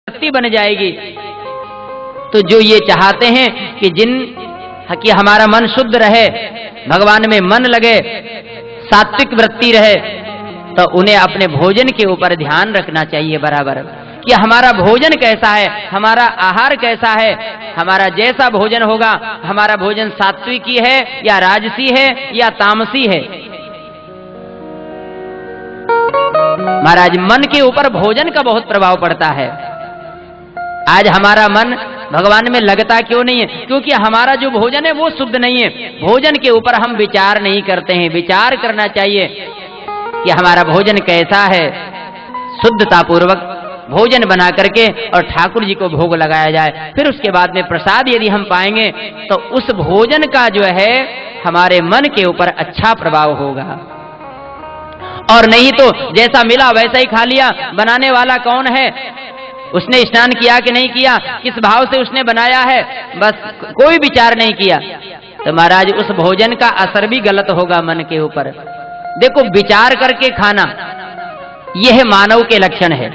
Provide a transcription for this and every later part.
वृत्ति बन जाएगी। तो जो ये चाहते हैं कि हमारा मन शुद्ध रहे, भगवान में मन लगे, सात्विक वृत्ति रहे, तो उन्हें अपने भोजन के ऊपर ध्यान रखना चाहिए बराबर कि हमारा भोजन कैसा है, हमारा आहार कैसा है, हमारा जैसा भोजन होगा, हमारा भोजन सात्विकी है या राजसी है या तामसी है। महाराज, मन के ऊपर भोजन का बहुत प्रभाव पड़ता है। आज हमारा मन भगवान में लगता क्यों नहीं है? क्योंकि हमारा जो भोजन है वो शुद्ध नहीं है। भोजन के ऊपर हम विचार नहीं करते हैं। विचार करना चाहिए कि हमारा भोजन कैसा है, शुद्धता पूर्वक भोजन बना करके और ठाकुर जी को भोग लगाया जाए। फिर उसके बाद में प्रसाद यदि हम पाएंगे तो उस भोजन का जो है हमारे मन के ऊपर अच्छा प्रभाव होगा। और नहीं तो जैसा मिला वैसा ही खा लिया। बनाने वाला कौन है? उसने स्नान किया कि नहीं किया, किस भाव से उसने बनाया है, बस कोई विचार नहीं किया, तो महाराज उस भोजन का असर भी गलत होगा मन के ऊपर। देखो, विचार करके खाना यह मानव के लक्षण है,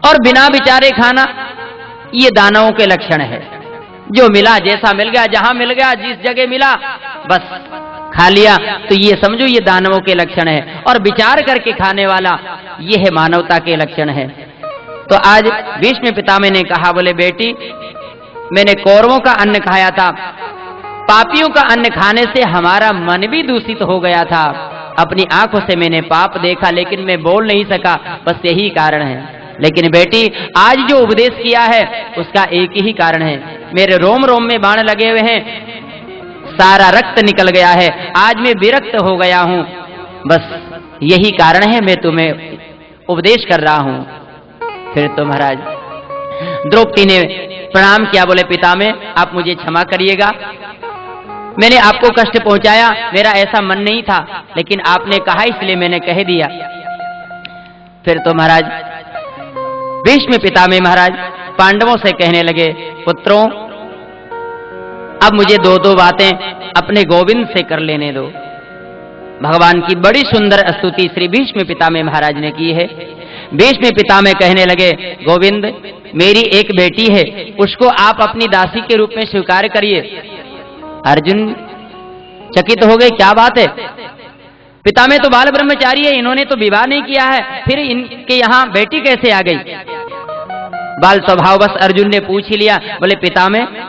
और बिना विचारे खाना ये दानवों के लक्षण है। जो मिला, जैसा मिल गया, जहां मिल गया, जिस जगह मिला बस खा लिया, तो ये समझो ये दानवों के लक्षण है। और विचार करके खाने वाला यह मानवता के लक्षण है। तो आज भीष्म पितामह ने कहा, बोले बेटी, मैंने कौरवों का अन्न खाया था, पापियों का अन्न खाने से हमारा मन भी दूषित हो गया था। अपनी आंखों से मैंने पाप देखा, लेकिन मैं बोल नहीं सका, बस यही कारण है। लेकिन बेटी, आज जो उपदेश किया है उसका एक ही कारण है। मेरे रोम रोम में बाण लगे हुए हैं, सारा रक्त निकल गया है, आज मैं विरक्त हो गया हूं, बस यही कारण है मैं तुम्हें उपदेश कर रहा हूं। फिर तो महाराज द्रौपदी ने प्रणाम किया, बोले पितामह आप मुझे क्षमा करिएगा, मैंने आपको कष्ट पहुंचाया, मेरा ऐसा मन नहीं था, लेकिन आपने कहा इसलिए मैंने कह दिया। फिर तो महाराज भीष्म पितामह महाराज पांडवों से कहने लगे, पुत्रों अब मुझे दो बातें अपने गोविंद से कर लेने दो। भगवान की बड़ी सुंदर स्तुति श्री भीष्म पितामह महाराज ने की है। भीष्म पितामह कहने लगे, गोविंद मेरी एक बेटी है, उसको आप अपनी दासी के रूप में स्वीकार करिए। अर्जुन चकित हो गए, क्या बात है, पितामह तो बाल ब्रह्मचारी है, इन्होंने तो विवाह नहीं किया है, फिर इनके यहाँ बेटी कैसे आ गई? बाल स्वभाव बस अर्जुन ने पूछ ही लिया, बोले पितामह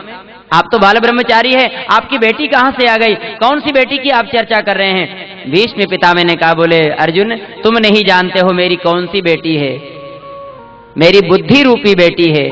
आप तो बाल ब्रह्मचारी है, आपकी बेटी कहां से आ गई? कौन सी बेटी की आप चर्चा कर रहे हैं? भीष्म पितामह ने कहा, बोले अर्जुन तुम नहीं जानते हो मेरी कौन सी बेटी है, मेरी बुद्धि रूपी बेटी है।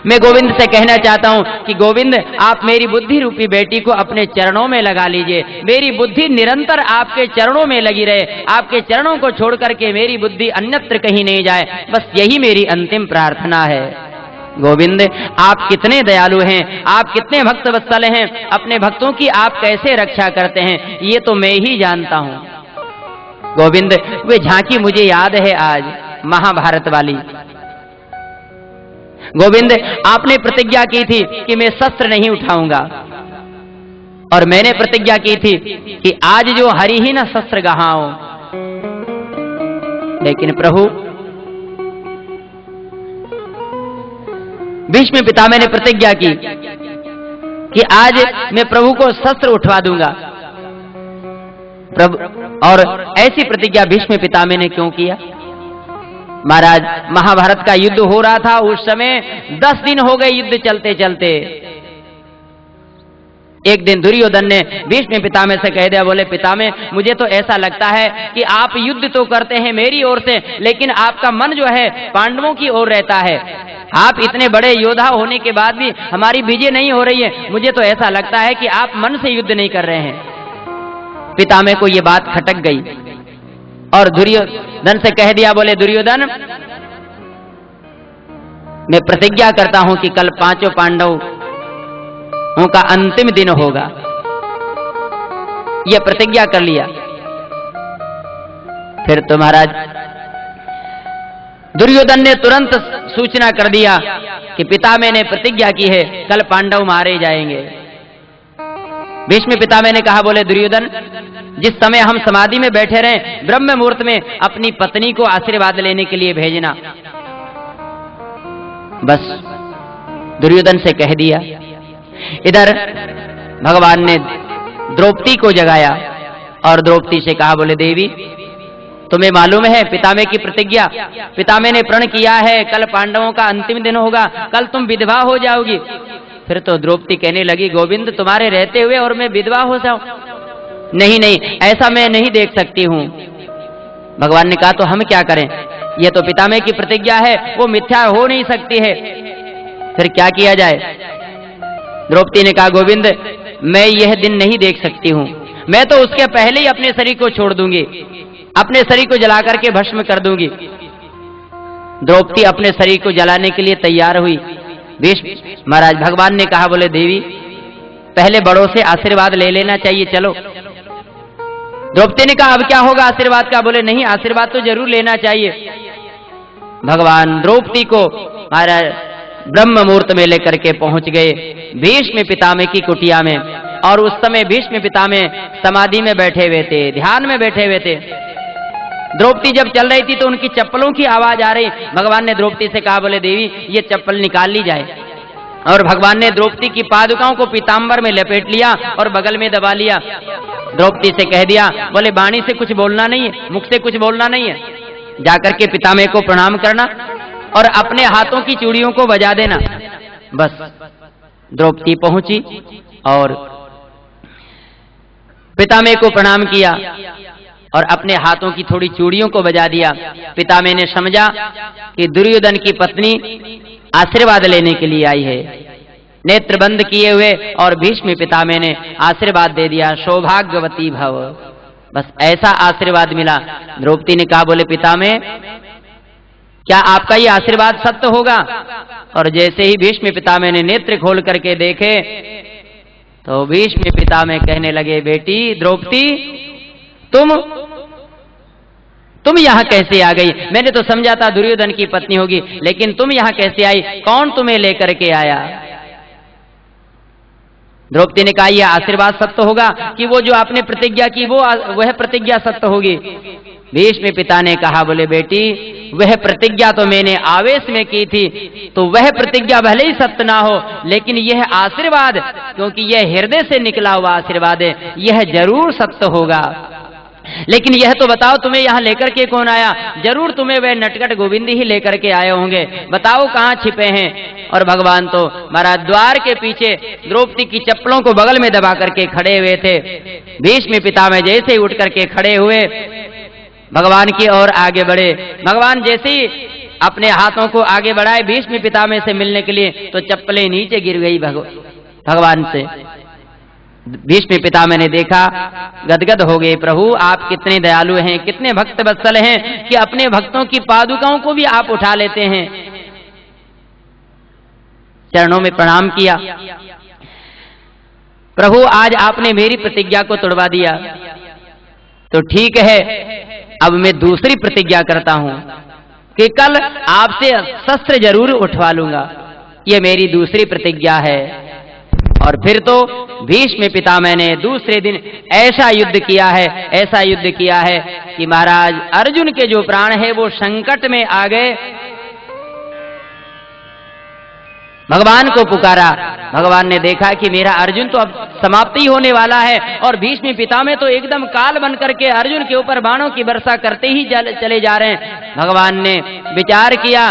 मैं गोविंद से कहना चाहता हूं कि गोविंद आप मेरी बुद्धि रूपी बेटी को अपने चरणों में लगा लीजिए, मेरी बुद्धि निरंतर आपके चरणों में लगी रहे, आपके चरणों को छोड़ करके मेरी बुद्धि अन्यत्र कहीं नहीं जाए, बस यही मेरी अंतिम प्रार्थना है। गोविंद आप कितने दयालु हैं, आप कितने भक्त वत्सल हैं, अपने भक्तों की आप कैसे रक्षा करते हैं ये तो मैं ही जानता हूं। गोविंद वे झांकी मुझे याद है आज, महाभारत वाली। गोविंद आपने प्रतिज्ञा की थी कि मैं शस्त्र नहीं उठाऊंगा, और मैंने प्रतिज्ञा की थी कि आज जो हरि ही न शस्त्र गहाऊं, लेकिन प्रभु भीष्म पितामह ने प्रतिज्ञा की कि आज मैं प्रभु को शस्त्र उठवा दूंगा। प्रभु, और ऐसी प्रतिज्ञा भीष्म पितामह ने क्यों किया? महाराज महाभारत का युद्ध हो रहा था उस समय, 10 दिन हो गए युद्ध चलते चलते। एक दिन दुर्योधन ने भीष्म पितामह से कह दिया, बोले पितामह मुझे तो ऐसा लगता है कि आप युद्ध तो करते हैं मेरी ओर से, लेकिन आपका मन जो है पांडवों की ओर रहता है। आप इतने बड़े योद्धा होने के बाद भी हमारी विजय नहीं हो रही है, मुझे तो ऐसा लगता है कि आप मन से युद्ध नहीं कर रहे हैं। पितामह को यह बात खटक गई और दुर्योधन से कह दिया, बोले दुर्योधन मैं प्रतिज्ञा करता हूं कि कल 5 पांडवों का अंतिम दिन होगा, यह प्रतिज्ञा कर लिया। फिर तो महाराज दुर्योधन ने तुरंत सूचना कर दिया कि पितामह ने प्रतिज्ञा की है, कल पांडव मारे जाएंगे। भीष्म पितामह ने कहा, बोले दुर्योधन जिस समय हम समाधि में बैठे रहे, ब्रह्म मुहूर्त में अपनी पत्नी को आशीर्वाद लेने के लिए भेजना। बस दुर्योधन से कह दिया। इधर भगवान ने द्रौपदी को जगाया और द्रौपदी से कहा, बोले देवी तुम्हें मालूम है पितामह की प्रतिज्ञा, पितामह ने प्रण किया है कल पांडवों का अंतिम दिन होगा, कल तुम विधवा हो जाओगी। फिर तो द्रौपदी कहने लगी, गोविंद तुम्हारे रहते हुए और मैं विधवा हो जाऊं? नहीं नहीं, ऐसा मैं नहीं देख सकती हूं। भगवान ने कहा तो हम क्या करें, यह तो पितामह की प्रतिज्ञा है, वो मिथ्या हो नहीं सकती है, फिर क्या किया जाए? द्रौपदी ने कहा, गोविंद मैं यह दिन नहीं देख सकती हूं, मैं तो उसके पहले ही अपने शरीर को छोड़ दूंगी, अपने शरीर को जलाकर के भस्म कर दूंगी। द्रौपदी अपने शरीर को जलाने के लिए तैयार हुई। भीष्म महाराज भगवान ने कहा, बोले देवी पहले बड़ों से आशीर्वाद ले लेना चाहिए, चलो। द्रौपदी ने कहा अब क्या होगा आशीर्वाद का? बोले नहीं, आशीर्वाद तो जरूर लेना चाहिए। भगवान द्रौपदी को महाराज ब्रह्म मुहूर्त में लेकर के पहुंच गए भीष्म पितामह की कुटिया में, और उस समय भीष्म पितामह समाधि में बैठे हुए थे, ध्यान में बैठे हुए थे। द्रौपदी जब चल रही थी तो उनकी चप्पलों की आवाज आ रही। भगवान ने द्रौपदी से कहा, बोले देवी ये चप्पल निकाल ली जाए। और भगवान ने द्रौपदी की पादुकाओं को पीतांबर में लपेट लिया और बगल में दबा लिया। द्रौपदी से कह दिया, बोले वाणी से कुछ बोलना नहीं है, मुख से कुछ बोलना नहीं है, जाकर के पितामह को प्रणाम करना और अपने हाथों की चूड़ियों को बजा देना। बस द्रौपदी पहुंची और पितामह को प्रणाम किया और अपने हाथों की थोड़ी चूड़ियों को बजा दिया। पितामह ने समझा कि दुर्योधन की पत्नी आशीर्वाद लेने के लिए आई है, नेत्र बंद किए हुए, और भीष्म पितामह ने आशीर्वाद दे दिया, सौभाग्यवती भव। बस ऐसा आशीर्वाद मिला। द्रौपदी ने कहा, बोले पितामह क्या आपका ये आशीर्वाद सत्य होगा? और जैसे ही भीष्म पितामह ने नेत्र खोल करके देखे तो भीष्म पितामह कहने लगे, बेटी द्रौपदी तुम यहां कैसे आ गई? मैंने तो समझा था दुर्योधन की पत्नी होगी, लेकिन तुम यहां कैसे आई? कौन तुम्हें लेकर के आया? द्रौपदी ने कहा, यह आशीर्वाद सत्य होगा कि वो जो आपने प्रतिज्ञा की वह प्रतिज्ञा सत्य होगी? भीष्म पिता ने कहा, बोले बेटी वह प्रतिज्ञा तो मैंने आवेश में की थी, तो वह प्रतिज्ञा भले ही सत्य ना हो, लेकिन यह आशीर्वाद, क्योंकि यह हृदय से निकला हुआ आशीर्वाद है, यह जरूर सत्य होगा। लेकिन यह तो बताओ तुम्हें यहाँ लेकर के कौन आया? जरूर तुम्हें वह नटखट गोविंद ही लेकर के आए होंगे, बताओ कहाँ छिपे हैं? और भगवान तो महाराज द्वार के पीछे द्रौपदी की चप्पलों को बगल में दबा करके खड़े हुए थे। भीष्म पितामह जैसे ही उठ करके खड़े हुए भगवान की ओर आगे बढ़े। भगवान जैसे ही अपने हाथों को आगे बढ़ाए भीष्म पितामह से मिलने के लिए, तो चप्पलें नीचे गिर गई भगवान से। भीष्म पितामह ने देखा, गदगद हो गए, प्रभु आप कितने दयालु हैं, कितने भक्त वत्सल हैं कि अपने भक्तों की पादुकाओं को भी आप उठा लेते हैं। चरणों में प्रणाम किया, प्रभु आज आपने मेरी प्रतिज्ञा को तोड़वा दिया, तो ठीक है अब मैं दूसरी प्रतिज्ञा करता हूं कि कल आपसे शस्त्र जरूर उठवा लूंगा, ये मेरी दूसरी प्रतिज्ञा है। और फिर तो भीष्म पितामह ने दूसरे दिन ऐसा युद्ध किया है, ऐसा युद्ध किया है कि महाराज अर्जुन के जो प्राण है वो संकट में आ गए। भगवान को पुकारा, भगवान ने देखा कि मेरा अर्जुन तो अब समाप्ति होने वाला है, और भीष्म पितामह तो एकदम काल बन करके अर्जुन के ऊपर बाणों की वर्षा करते ही चले जा रहे हैं। भगवान ने विचार किया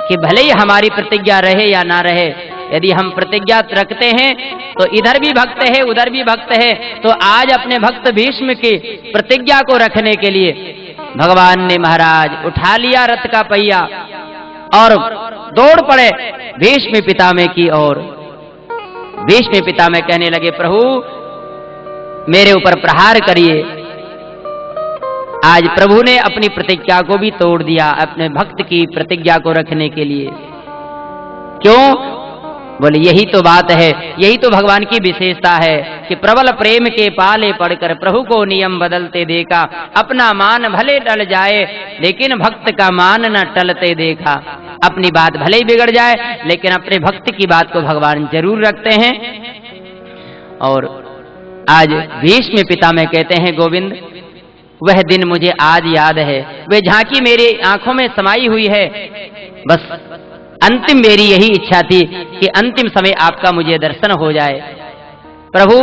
कि भले ही हमारी प्रतिज्ञा रहे या ना रहे, यदि हम प्रतिज्ञा रखते हैं तो इधर भी भक्त है उधर भी भक्त है, तो आज अपने भक्त भीष्म की प्रतिज्ञा को रखने के लिए भगवान ने महाराज उठा लिया रथ का पहिया और दौड़ पड़े भीष्म पितामह की ओर। भीष्म पितामह कहने लगे, प्रभु मेरे ऊपर प्रहार करिए। आज प्रभु ने अपनी प्रतिज्ञा को भी तोड़ दिया, अपने भक्त की प्रतिज्ञा को रखने के लिए। क्यों? बोले यही तो बात है, यही तो भगवान की विशेषता है कि प्रबल प्रेम के पाले पड़कर प्रभु को नियम बदलते देखा। अपना मान भले टल जाए लेकिन भक्त का मान न टलते देखा। अपनी बात भले ही बिगड़ जाए लेकिन अपने भक्त की बात को भगवान जरूर रखते हैं। और आज भीष्म पितामह कहते हैं, गोविंद वह दिन मुझे आज याद है, वह झांकी मेरी आंखों में समाई हुई है। बस अंतिम मेरी यही इच्छा थी कि अंतिम समय आपका मुझे दर्शन हो जाए। प्रभु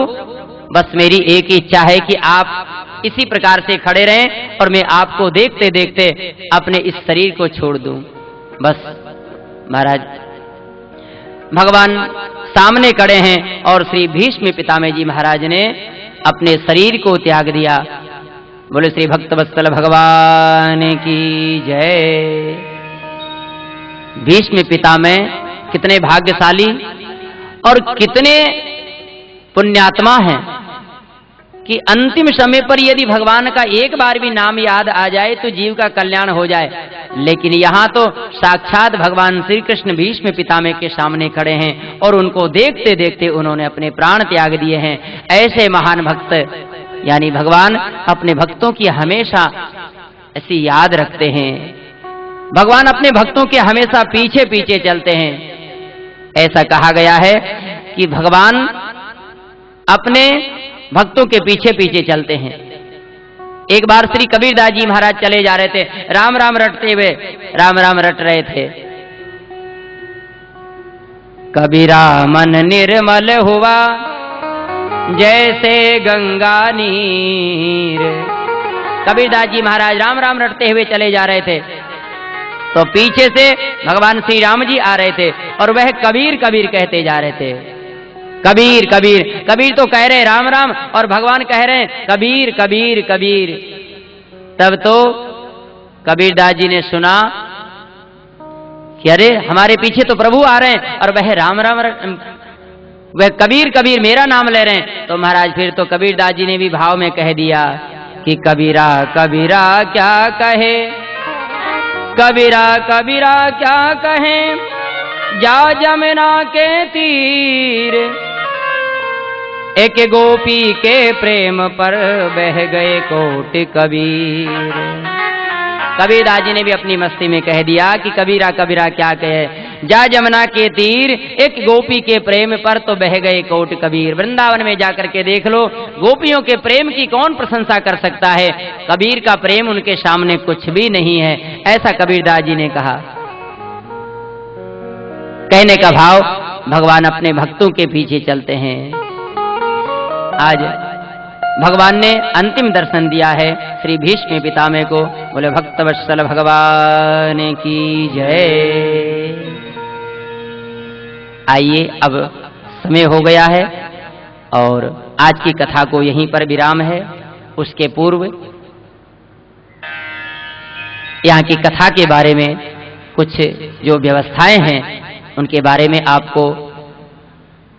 बस मेरी एक ही इच्छा है कि आप इसी प्रकार से खड़े रहें और मैं आपको देखते देखते अपने इस शरीर को छोड़ दूं। बस महाराज भगवान सामने खड़े हैं और श्री भीष्म पितामह जी महाराज ने अपने शरीर को त्याग दिया। बोले श्री भक्तवत्सल भगवान की जय। भीष्म पितामह कितने भाग्यशाली और कितने पुण्यात्मा हैं कि अंतिम समय पर यदि भगवान का एक बार भी नाम याद आ जाए तो जीव का कल्याण हो जाए। लेकिन यहाँ तो साक्षात भगवान श्री कृष्ण भीष्म पितामह के सामने खड़े हैं और उनको देखते देखते उन्होंने अपने प्राण त्याग दिए हैं। ऐसे महान भक्त यानी भगवान अपने भक्तों की हमेशा ऐसी याद रखते हैं। भगवान अपने भक्तों के हमेशा पीछे पीछे चलते हैं। ऐसा कहा गया है कि भगवान अपने भक्तों के पीछे पीछे चलते हैं। एक बार श्री कबीरदास जी महाराज चले जा रहे थे, राम राम रटते हुए राम राम रट रहे थे। कबीरा मन निर्मल हुआ जैसे गंगा नीर। कबीरदास जी महाराज राम राम रटते हुए चले जा रहे थे तो पीछे से भगवान श्री राम जी आ रहे थे और वह कबीर कबीर कहते जा रहे थे। कबीर कबीर कबीर तो कह रहे राम राम और भगवान कह रहे कबीर कबीर कबीर। तब तो कबीरदास जी ने सुना कि अरे हमारे पीछे तो प्रभु आ रहे हैं और वह राम राम वह कबीर कबीर मेरा नाम ले रहे हैं। तो महाराज फिर तो कबीरदास जी ने भी भाव में कह दिया कि कबीरा कबीरा क्या कहे, कबीरा कबीरा क्या कहे, जा जमुना के तीर, एक गोपी के प्रेम पर बह गए कोटि कबीर। कबीरदास जी ने भी अपनी मस्ती में कह दिया कि कबीरा कबीरा क्या कहे, जा जमुना के तीर, एक गोपी के प्रेम पर तो बह गए कोटि कबीर। वृंदावन में जाकर के देख लो, गोपियों के प्रेम की कौन प्रशंसा कर सकता है, कबीर का प्रेम उनके सामने कुछ भी नहीं है। ऐसा कबीरदास जी ने कहा। कहने का भाव भगवान अपने भक्तों के पीछे चलते हैं। आज भगवान ने अंतिम दर्शन दिया है श्री भीष्म पितामह को। बोले भक्तवत्सल भगवान की जय। आइए अब समय हो गया है और आज की कथा को यहीं पर विराम है। उसके पूर्व यहाँ की कथा के बारे में कुछ जो व्यवस्थाएं हैं उनके बारे में आपको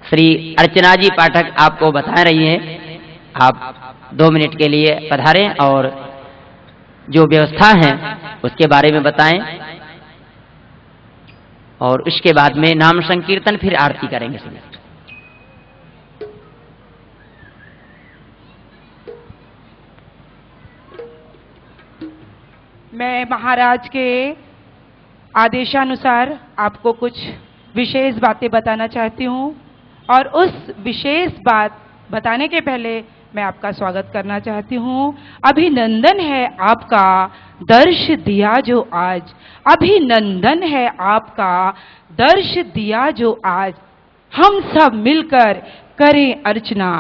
श्री अर्चना जी पाठक आपको बता रही हैं। आप 2 मिनट के लिए पधारें और जो व्यवस्था है उसके बारे में बताएं और उसके बाद में नाम संकीर्तन फिर आरती करेंगे। मैं महाराज के आदेशानुसार आपको कुछ विशेष बातें बताना चाहती हूँ और उस विशेष बात बताने के पहले मैं आपका स्वागत करना चाहती हूँ। अभिनंदन है आपका दर्श दिया जो आज, अभिनंदन है आपका दर्श दिया जो आज। हम सब मिलकर करें अर्चना,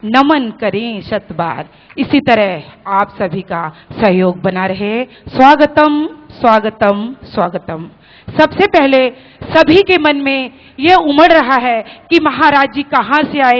नमन करें 100 बार। इसी तरह आप सभी का सहयोग बना रहे। स्वागतम स्वागतम स्वागतम। सबसे पहले सभी के मन में यह उमड़ रहा है कि महाराज जी कहाँ से आए,